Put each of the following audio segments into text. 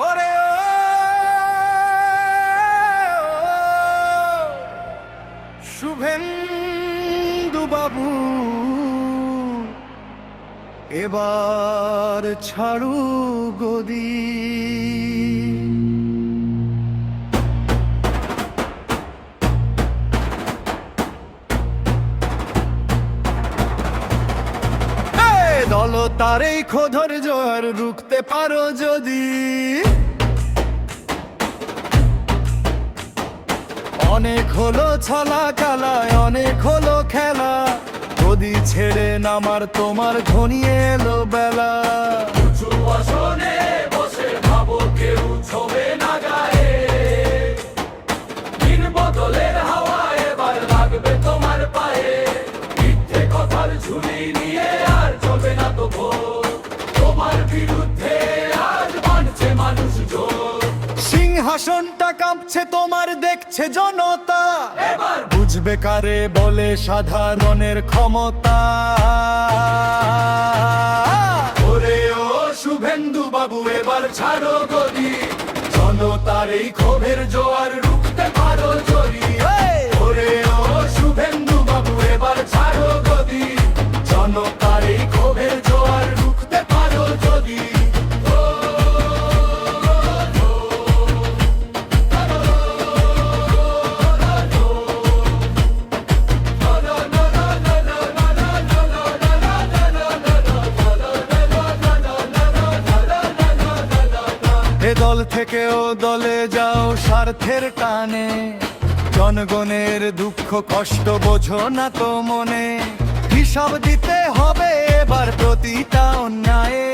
ওরে শুভেন্দু বাবু, এবার ছাড়ু গদি। দল তার এই খোধর জোয়ার রুখতে পারো যদি, অনেক হলো ছলা কালায়, অনেক হলো খেলা, যদি ছেড়ে নামার তোমার ঘনিয়ে এলো বেলা। উঁচু আসনে বসে ভাবো কেউ ছবে না গায়ে, দিন বদলের হাওয়া এবার লাগবে তোমার পায়ে। মিথ্যে কথার ঝুলি নিয়ে আর চলবে না তো ভোর, তোমার বিরুদ্ধে আজ বানছে মানুষ জোর। সিংহাসনটা কাঁপছে তোমার দেখছে জনতা, এবার বুঝবে কারে বলে সাধারণের ক্ষমতা। ওরে ও শুভেন্দু বাবু, এবার ছাড়ো গদি, জনতার এই ক্ষোভের জোয়ার রুখতে পারো যদি। ওরে ও শুভেন্দু বাবু, এবার ছাড়ো গদি, জনতার এই ক্ষোভের জোয়ার রুখতে পারো যদি। এ দল থেকেও দলে যাও স্বার্থের টানে, জনগণের দুঃখ কষ্ট বোঝো না তো মনে। হিসাব দিতে হবে এবার প্রতিটা অন্যায়ে,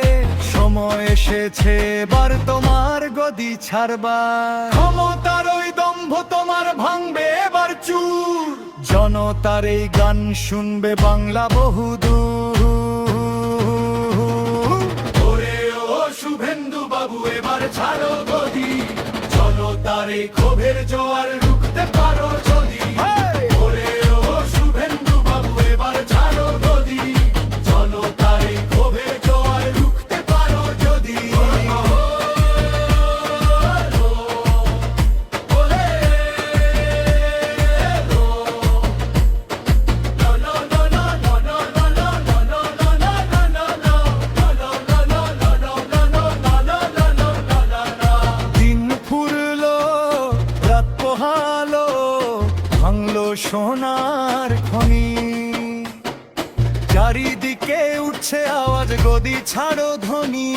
সময় এসেছে এবার তোমার গদি ছাড়বার। ক্ষমতার ওই দম্ভ তোমার ভাঙবে এবার চুর, জনতার এই গান শুনবে বাংলা বহুদূর। ওরে ও শুভেন্দু বাবু, এবার ছাড়ো গদি, জনতার এই ক্ষোভের জোয়ার রুখতে পারো যদি। ওরে ও শুভেন্দু বাবু, এবার ছাড়ো গদি, জনতার এই ক্ষোভের জোয়ার রুখতে পারো যদি। দিন ফুরলো রাত পোহালো, ভাঙলো সোনার খনি, চারিদিকে উঠছে আওয়াজ গদি ছাড়ো ধ্বনি।